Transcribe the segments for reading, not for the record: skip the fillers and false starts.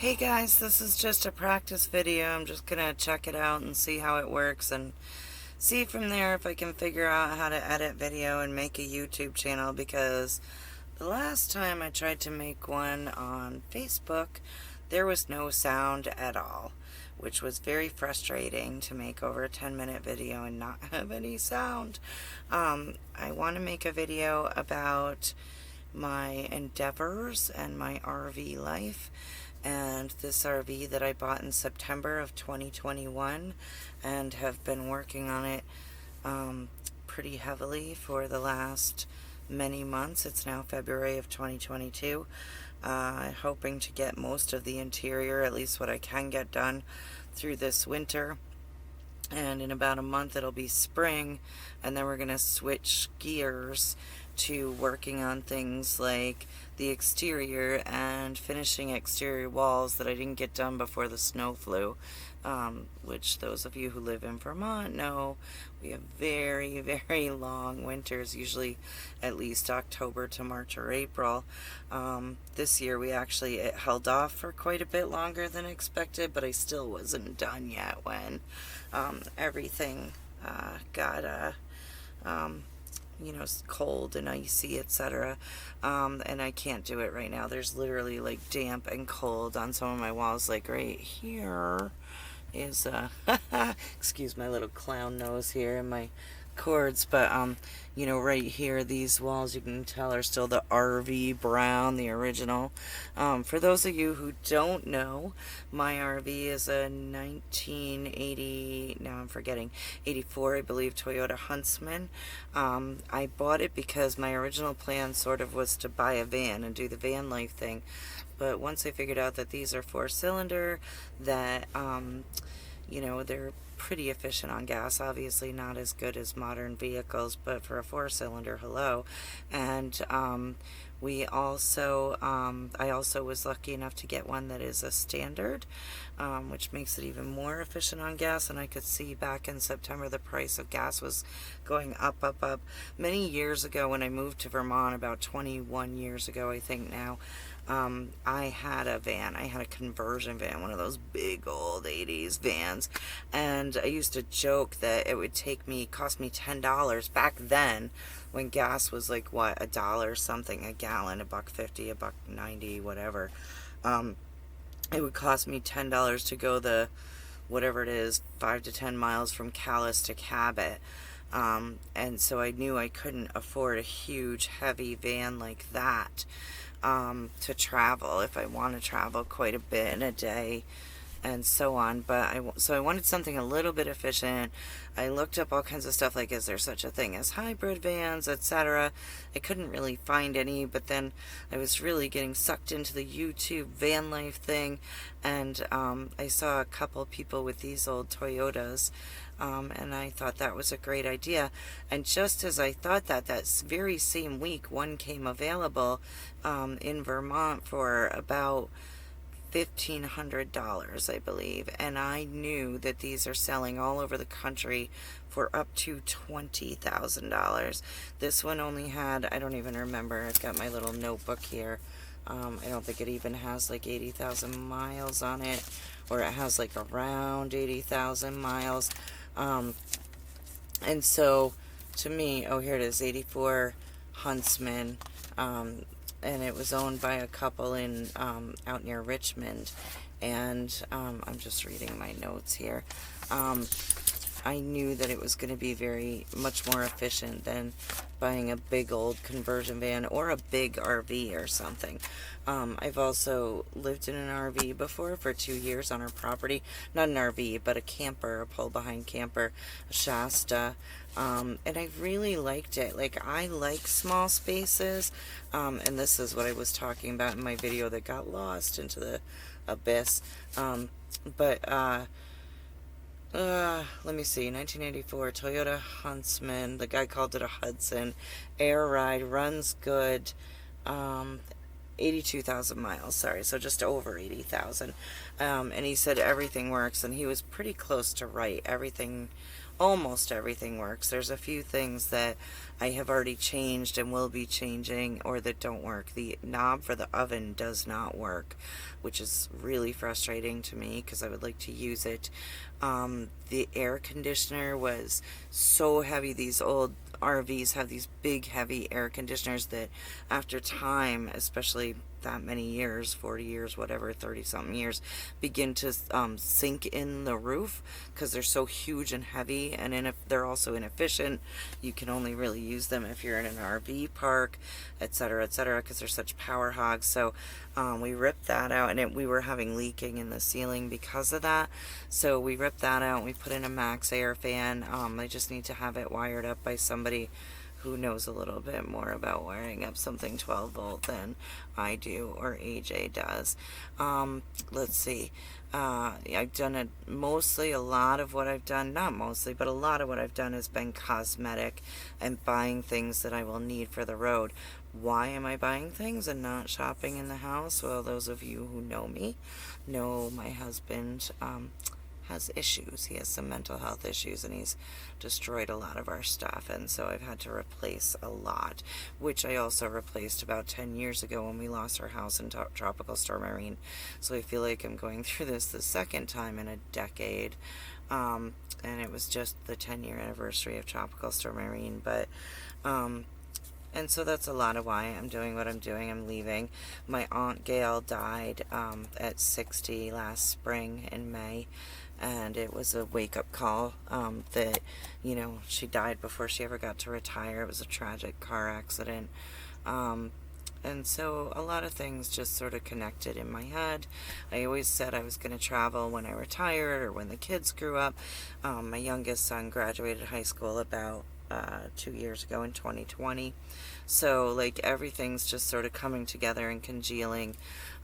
Hey guys, this is just a practice video. I'm just gonna check it out and see how it works and see from there if I can figure out how to edit video and make a YouTube channel, because the last time I tried to make one on Facebook, there was no sound at all, which was very frustrating to make over a 10-minute video and not have any sound. I want to make a video about my endeavors and my RV life, and this RV that I bought in September of 2021 and have been working on it pretty heavily for the last many months. It's now February of 2022. Hoping to get most of the interior, at least what I can get done, through this winter. And in about a month it'll be spring, and then we're going to switch gears to working on things like the exterior and finishing exterior walls that I didn't get done before the snow flew, which those of you who live in Vermont know we have very, very long winters, usually at least October to March or April. This year it held off for quite a bit longer than expected, but I still wasn't done yet when everything got cold and icy, etc. And I can't do it right now. There's literally like damp and cold on some of my walls. Like right here is excuse my little clown nose here and my cords, but right here, these walls, you can tell, are still the RV brown, the original. For those of you who don't know, my RV is a 1980, now I'm forgetting, 84, I believe, Toyota Huntsman. I bought it because my original plan sort of was to buy a van and do the van life thing, but once I figured out that these are 4-cylinder, that they're pretty efficient on gas, obviously not as good as modern vehicles, but for a 4-cylinder, hello. And I also was lucky enough to get one that is a standard, which makes it even more efficient on gas. And I could see back in September the price of gas was going up, up, up. Many years ago when I moved to Vermont, about 21 years ago I think now, I had a van. I had a conversion van, one of those big old 80s vans, and I used to joke that it would cost me $10 back then, when gas was like what, $1 something a gallon, $1.50, $1.90, whatever. It would cost me $10 to go the whatever it is, 5 to 10 miles from Calais to Cabot. And so I knew I couldn't afford a huge heavy van like that to travel if I want to travel quite a bit in a day and so on. But so I wanted something a little bit efficient. I looked up all kinds of stuff like, is there such a thing as hybrid vans, etc. I couldn't really find any, but then I was really getting sucked into the YouTube van life thing, and I saw a couple people with these old Toyotas, and I thought that was a great idea. And just as I thought that very same week, one came available in Vermont for about $1,500, I believe, and I knew that these are selling all over the country for up to $20,000. This one only had, I don't even remember, I've got my little notebook here. I don't think it even has like 80,000 miles on it, or it has like around 80,000 miles. And so to me, oh, here it is, 84 Huntsman, and it was owned by a couple in out near Richmond. And I'm just reading my notes here. I knew that it was going to be much more efficient than buying a big old conversion van or a big RV or something. I've also lived in an RV before for 2 years on our property. Not an RV, but a camper, a pull-behind camper, a Shasta. And I really liked it. Like, I like small spaces. And this is what I was talking about in my video that got lost into the abyss. Let me see, 1984 Toyota Huntsman, the guy called it a Hudson, air ride, runs good, 82,000 miles, sorry, so just over 80,000, and he said everything works, and he was pretty close to right. Everything, almost everything works. There's a few things that I have already changed and will be changing or that don't work. The knob for the oven does not work, which is really frustrating to me because I would like to use it. The air conditioner was so heavy. These old RVs have these big, heavy air conditioners that after time, especially that many years, 40 years, whatever, 30 something years, begin to sink in the roof because they're so huge and heavy, and they're also inefficient. You can only really use them if you're in an RV park, etc., etc., because they're such power hogs. So we ripped that out, and we were having leaking in the ceiling because of that. So we ripped that out and we put in a max air fan. I just need to have it wired up by somebody who knows a little bit more about wiring up something 12 volt than I do or AJ does. Let's see. I've done it mostly. A lot of what I've done, not mostly, but a lot of what I've done has been cosmetic and buying things that I will need for the road. Why am I buying things and not shopping in the house? Well, those of you who know me know my husband has issues. He has some mental health issues, and he's destroyed a lot of our stuff, and so I've had to replace a lot, which I also replaced about 10 years ago when we lost our house in Tropical Storm Irene. So I feel like I'm going through this the second time in a decade, and it was just the 10-year anniversary of Tropical Storm Irene, but and so that's a lot of why I'm doing what I'm doing. I'm leaving. My Aunt Gail died at 60 last spring in May, and it was a wake-up call that, she died before she ever got to retire. It was a tragic car accident. And so a lot of things just sort of connected in my head. I always said I was going to travel when I retired or when the kids grew up. My youngest son graduated high school about 2 years ago in 2020. So like everything's just sort of coming together and congealing.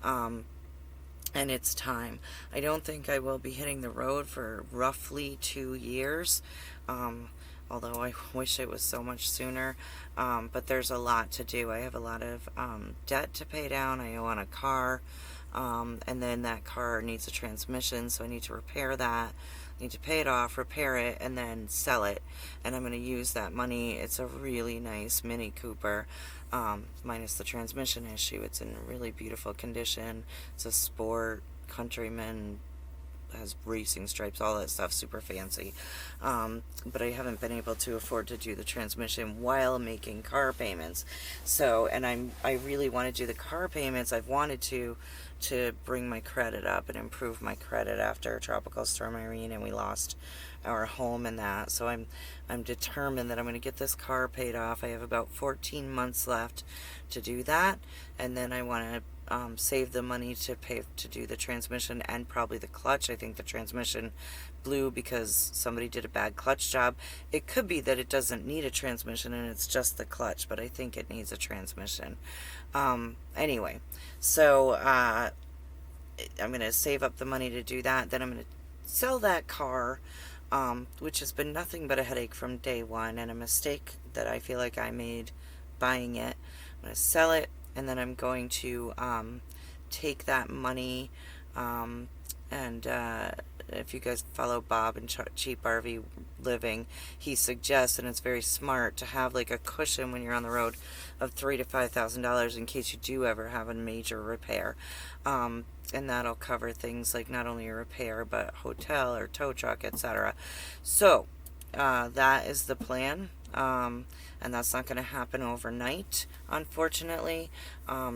And it's time. I don't think I will be hitting the road for roughly 2 years. Although I wish it was so much sooner. But there's a lot to do. I have a lot of debt to pay down. I owe on a car. And then that car needs a transmission, so I need to repair that. I need to pay it off, repair it, and then sell it. And I'm going to use that money. It's a really nice Mini Cooper, minus the transmission issue. It's in really beautiful condition. It's a sport, Countryman, has racing stripes, all that stuff, super fancy. But I haven't been able to afford to do the transmission while making car payments. So, and I really want to do the car payments. I've wanted to bring my credit up and improve my credit after Tropical Storm Irene, and we lost our home and that. So I'm determined that I'm going to get this car paid off. I have about 14 months left to do that, and then I want to save the money to pay to do the transmission and probably the clutch. I think the transmission blew because somebody did a bad clutch job. It could be that it doesn't need a transmission and it's just the clutch, but I think it needs a transmission. Anyway, so I'm going to save up the money to do that. Then I'm going to sell that car, which has been nothing but a headache from day one and a mistake that I feel like I made buying it. I'm going to sell it, and then I'm going to take that money, and if you guys follow Bob and Cheap RV Living, he suggests, and it's very smart, to have like a cushion when you're on the road of $3,000 to $5,000 in case you do ever have a major repair. And that'll cover things like not only a repair, but hotel or tow truck, etc. So that is the plan. And that's not going to happen overnight, unfortunately.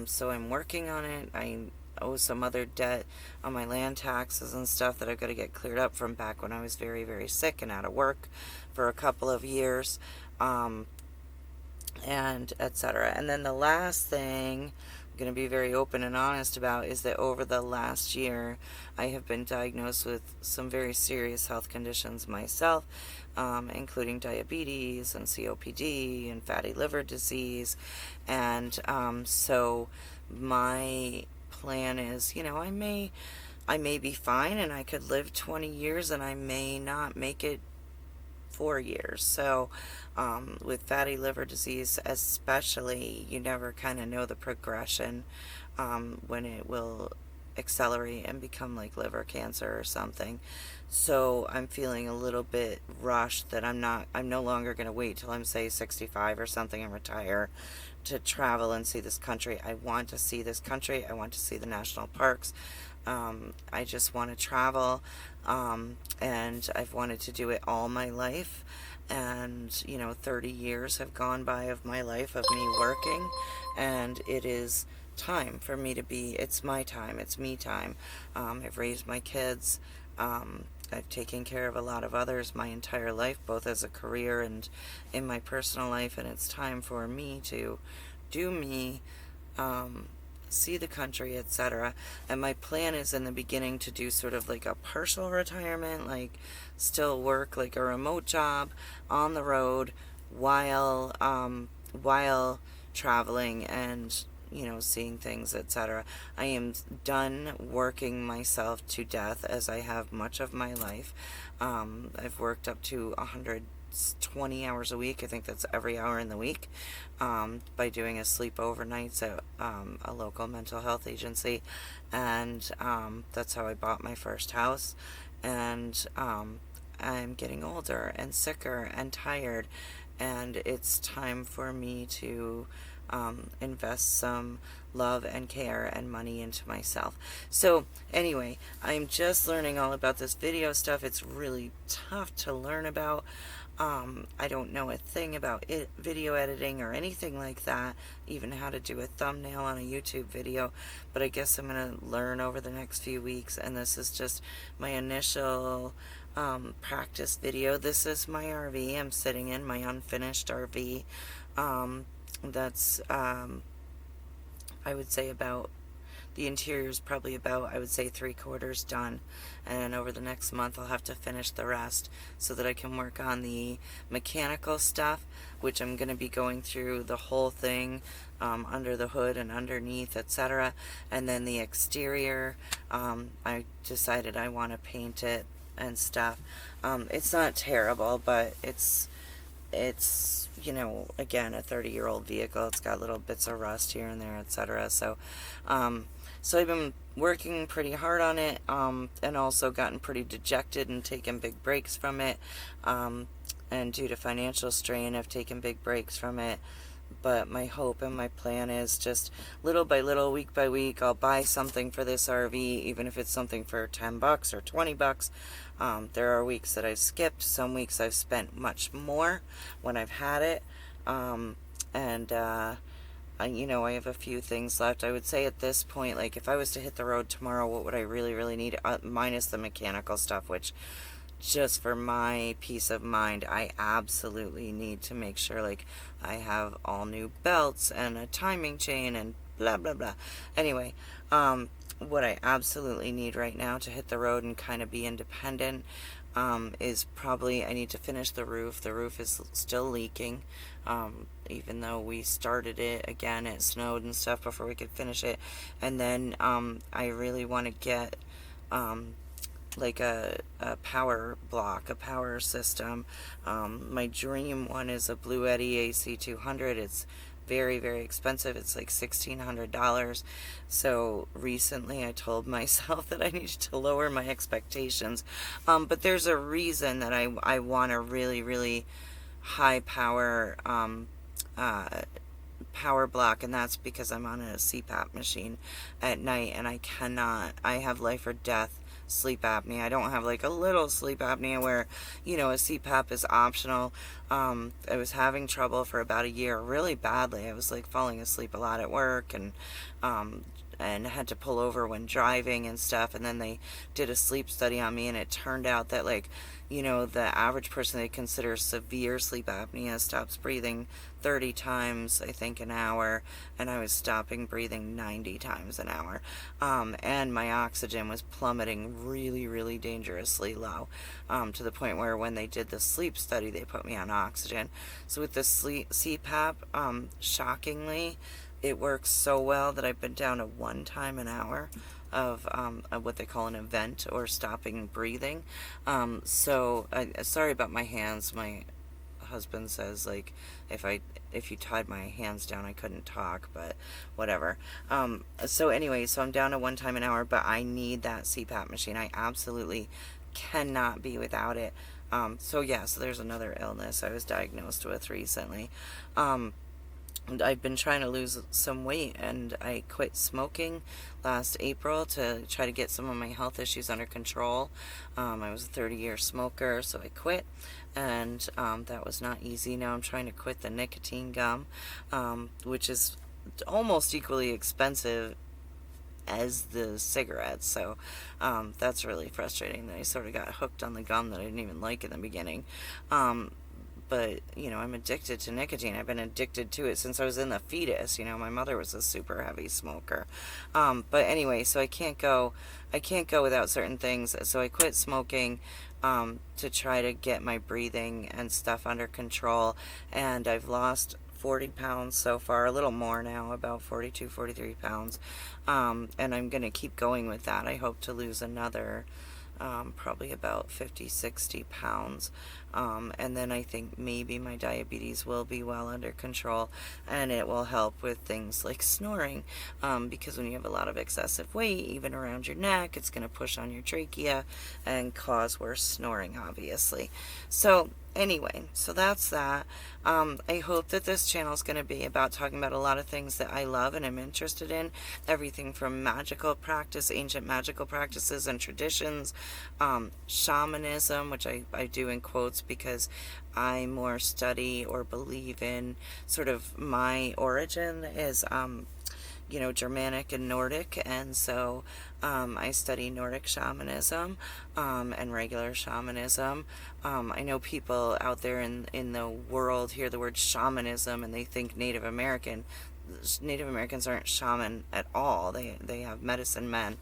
So I'm working on it. I owe some other debt on my land taxes and stuff that I've got to get cleared up from back when I was very, very sick and out of work for a couple of years, and etc. And then the last thing I'm going to be very open and honest about is that over the last year I have been diagnosed with some very serious health conditions myself, including diabetes and COPD and fatty liver disease. And so my plan is, I may be fine and I could live 20 years and I may not make it 4 years. So with fatty liver disease especially, you never kind of know the progression when it will accelerate and become like liver cancer or something. So I'm feeling a little bit rushed that I'm no longer going to wait till I'm, say, 65 or something and retire to travel and see this country. I want to see this country. I want to see the national parks. I just want to travel, and I've wanted to do it all my life. And 30 years have gone by of my life of me working, and it is time for me to be, it's my time, it's me time. I've raised my kids. I've taken care of a lot of others my entire life, both as a career and in my personal life, and it's time for me to do me, see the country, etc. And my plan is in the beginning to do sort of like a partial retirement, like still work like a remote job on the road while traveling and seeing things, etc. I am done working myself to death, as I have much of my life. I've worked up to 120 hours a week. I think that's every hour in the week, by doing a sleep overnights at a local mental health agency. And that's how I bought my first house. And I'm getting older and sicker and tired, and it's time for me to invest some love and care and money into myself. So anyway, I'm just learning all about this video stuff. It's really tough to learn about. I don't know a thing about video editing or anything like that, even how to do a thumbnail on a YouTube video, but I guess I'm going to learn over the next few weeks, and this is just my initial practice video. This is my RV I'm sitting in, my unfinished RV. That's I would say about, the interior is probably about, I would say, 3/4 done, and over the next month I'll have to finish the rest so that I can work on the mechanical stuff, which I'm going to be going through the whole thing, under the hood and underneath, etc. And then the exterior, I decided I want to paint it and stuff. It's not terrible, but it's again, a 30-year-old vehicle. It's got little bits of rust here and there, etc. So I've been working pretty hard on it, and also gotten pretty dejected and taken big breaks from it. And due to financial strain, I've taken big breaks from it. But my hope and my plan is just little by little, week by week, I'll buy something for this RV, even if it's something for $10 or $20. There are weeks that I've skipped. Some weeks I've spent much more when I've had it. I have a few things left. I would say at this point, like if I was to hit the road tomorrow, what would I really, really need? Minus the mechanical stuff, which just for my peace of mind, I absolutely need to make sure like I have all new belts and a timing chain and blah, blah, blah. Anyway, what I absolutely need right now to hit the road and kind of be independent is probably, I need to finish the roof. The roof is still leaking. Even though we started it again, it snowed and stuff before we could finish it. And then I really want to get like a power block, a power system. My dream one is a Blue Eddy AC200. It's very, very expensive. It's like $1,600. So recently I told myself that I needed to lower my expectations. But there's a reason that I want a really, really high power power block, and that's because I'm on a CPAP machine at night, and I have life or death sleep apnea. I don't have like a little sleep apnea where, a CPAP is optional. I was having trouble for about a year really badly. I was like falling asleep a lot at work, and had to pull over when driving and stuff. And then they did a sleep study on me, and it turned out that the average person they consider severe sleep apnea stops breathing 30 times, I think, an hour, and I was stopping breathing 90 times an hour. And my oxygen was plummeting really, really dangerously low, to the point where when they did the sleep study, they put me on oxygen. So with the CPAP, shockingly, it works so well that I've been down to 1 time an hour of what they call an event or stopping breathing. Sorry about my hands. My husband says, like, if you tied my hands down, I couldn't talk, but whatever. So anyway, so I'm down to 1 time an hour, but I need that CPAP machine. I absolutely cannot be without it. So yeah, so there's another illness I was diagnosed with recently. I've been trying to lose some weight, and I quit smoking last April to try to get some of my health issues under control. I was a 30-year smoker, so I quit, and that was not easy. Now I'm trying to quit the nicotine gum, which is almost equally expensive as the cigarettes. So that's really frustrating that I sort of got hooked on the gum that I didn't even like in the beginning. But, I'm addicted to nicotine. I've been addicted to it since I was in the fetus. My mother was a super heavy smoker. But anyway, so I can't go without certain things. So I quit smoking to try to get my breathing and stuff under control. And I've lost 40 pounds so far, a little more now, about 42, 43 pounds. And I'm going to keep going with that. I hope to lose another probably about 50, 60 pounds. And then I think maybe my diabetes will be well under control, and it will help with things like snoring, because when you have a lot of excessive weight, even around your neck, it's going to push on your trachea and cause worse snoring, obviously. So anyway, so that's that. I hope that this channel is going to be about talking about a lot of things that I love and I'm interested in. Everything from magical practice, ancient magical practices and traditions, shamanism, which I do in quotes because I more study or believe in sort of my origin is Germanic and Nordic, and so I study Nordic shamanism and regular shamanism. I know people out there in the world hear the word shamanism and they think Native American. Native Americans aren't shaman at all. They have medicine men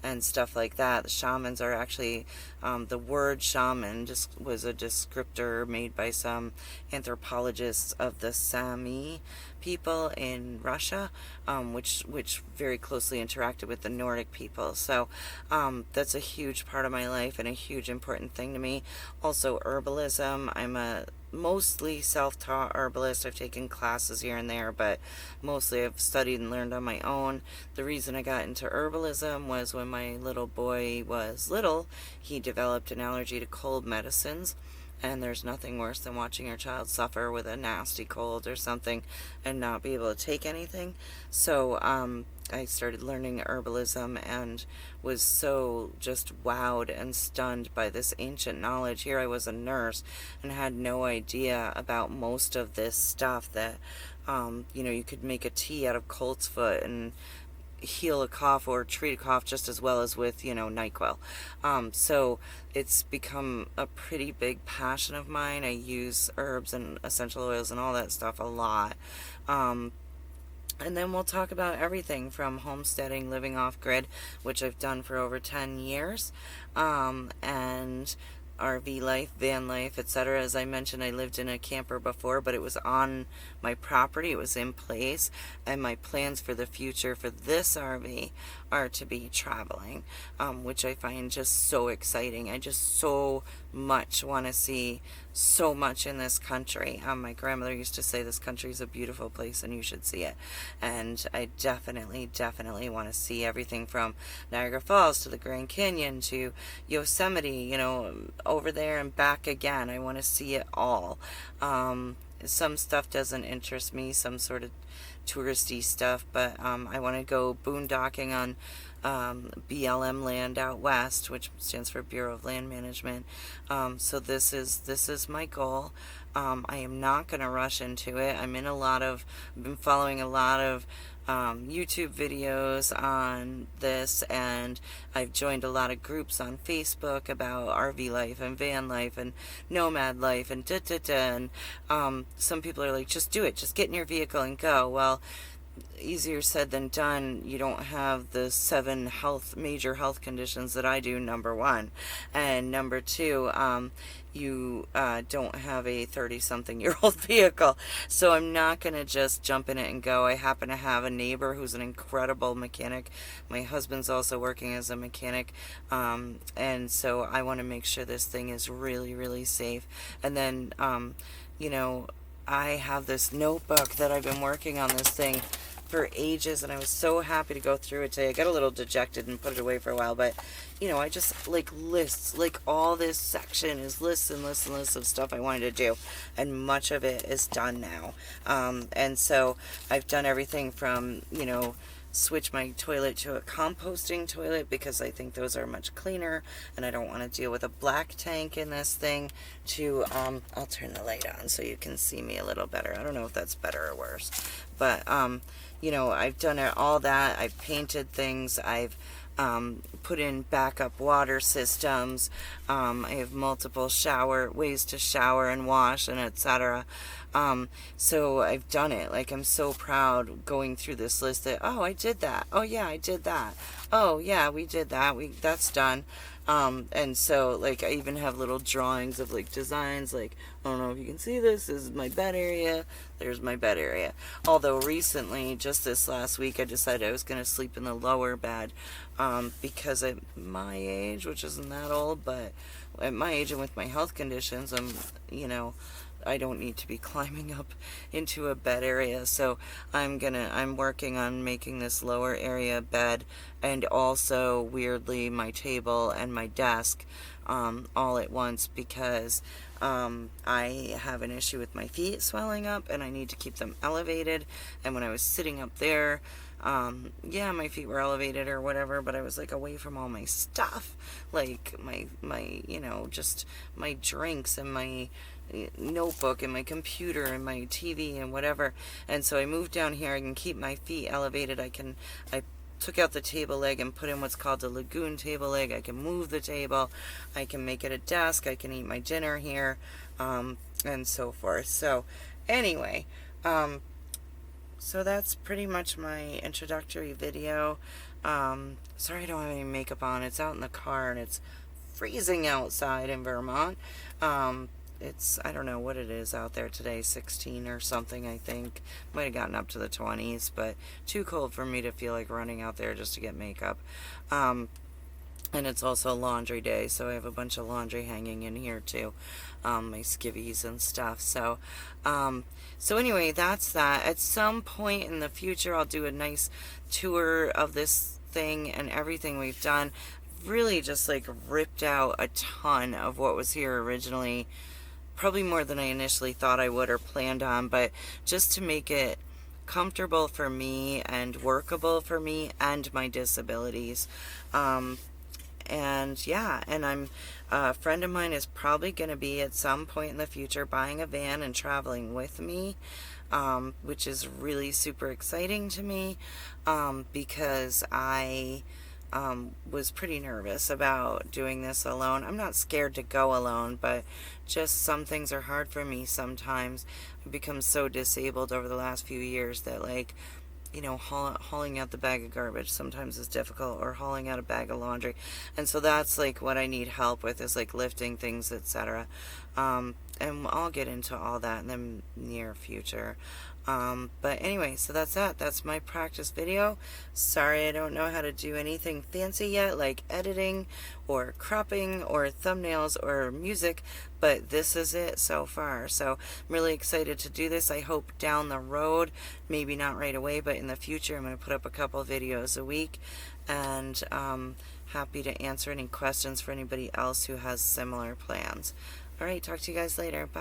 and stuff like that. The shamans are actually, the word shaman just was a descriptor made by some anthropologists of the Sami people in Russia, which very closely interacted with the Nordic people. So that's a huge part of my life and a huge important thing to me. Also herbalism. I'm a mostly self-taught herbalist. I've taken classes here and there, but mostly I've studied and learned on my own. The reason I got into herbalism was when my little boy was little, he developed an allergy to cold medicines. And there's nothing worse than watching your child suffer with a nasty cold or something and not be able to take anything. So I started learning herbalism and was so just wowed and stunned by this ancient knowledge. Here I was a nurse and had no idea about most of this stuff that, you could make a tea out of colt's foot and heal a cough or treat a cough just as well as with, NyQuil. So it's become a pretty big passion of mine. I use herbs and essential oils and all that stuff a lot. And then we'll talk about everything from homesteading, living off grid, which I've done for over 10 years, and RV life, van life, etc. As I mentioned, I lived in a camper before, but it was on my property. It was in place, and my plans for the future for this RV are to be traveling, which I find just so exciting. I just so much want to see so much in this country. My grandmother used to say this country is a beautiful place and you should see it, and I definitely want to see everything from Niagara Falls to the Grand Canyon to Yosemite, over there and back again. I want to see it all. Some stuff doesn't interest me, some sort of touristy stuff, but I want to go boondocking on BLM land out west, which stands for Bureau of Land Management. So this is my goal. I am not going to rush into it. I've been following a lot of YouTube videos on this, and I've joined a lot of groups on Facebook about RV life and van life and nomad life and and some people are like, just do it, just get in your vehicle and go. Well, easier said than done. You don't have the 7 major health conditions that I do, number one, and number two, you don't have a 30-something-year-old vehicle, so I'm not going to just jump in it and go. I happen to have a neighbor who's an incredible mechanic. My husband's also working as a mechanic, and so I want to make sure this thing is really, really safe. And then you know, I have this notebook that I've been working on this thing for ages, and I was so happy to go through it today. I got a little dejected and put it away for a while, but I just like lists, like all this section is lists and lists and lists of stuff I wanted to do, and much of it is done now. And so I've done everything from, switch my toilet to a composting toilet because I think those are much cleaner and I don't want to deal with a black tank in this thing, to I'll turn the light on so you can see me a little better. I don't know if that's better or worse, but I've done all that. I've painted things. I've put in backup water systems. I have multiple ways to shower and wash and etc. So I've done it. Like, I'm so proud going through this list that, oh, I did that. Oh yeah, I did that. Oh yeah, we did that. That's done. And so, like, I even have little drawings of, like, designs, like, I don't know if you can see this is my bed area, there's my bed area. Although recently, just this last week, I decided I was going to sleep in the lower bed, because at my age, which isn't that old, but at my age and with my health conditions, I don't need to be climbing up into a bed area. So I'm working on making this lower area bed, and also, weirdly, my table and my desk, all at once, because I have an issue with my feet swelling up and I need to keep them elevated. And when I was sitting up there, my feet were elevated or whatever, but I was like away from all my stuff, like my just my drinks and my notebook and my computer and my TV and whatever. And so I moved down here. I can keep my feet elevated. I took out the table leg and put in what's called the lagoon table leg. I can move the table. I can make it a desk. I can eat my dinner here, and so forth. So anyway, so that's pretty much my introductory video. Sorry I don't have any makeup on. It's out in the car and it's freezing outside in Vermont. I don't know what it is out there today, 16 or something, I think. Might have gotten up to the 20s, but too cold for me to feel like running out there just to get makeup. And it's also laundry day, so I have a bunch of laundry hanging in here too, my skivvies and stuff. So anyway, that's that. At some point in the future, I'll do a nice tour of this thing and everything we've done. Really just like ripped out a ton of what was here originally. Probably more than I initially thought I would or planned on, but just to make it comfortable for me and workable for me and my disabilities. And a friend of mine is probably going to be at some point in the future buying a van and traveling with me, which is really super exciting to me, because I was pretty nervous about doing this alone. I'm not scared to go alone, but just some things are hard for me sometimes. I've become so disabled over the last few years that, like, hauling out the bag of garbage sometimes is difficult, or hauling out a bag of laundry. And so that's like what I need help with, is like lifting things, etc. And I'll get into all that in the near future. But anyway, so that's that. That's my practice video. Sorry I don't know how to do anything fancy yet, like editing or cropping or thumbnails or music, but this is it so far. So I'm really excited to do this. I hope down the road, maybe not right away, but in the future, I'm going to put up a couple videos a week, and happy to answer any questions for anybody else who has similar plans. All right, talk to you guys later. Bye.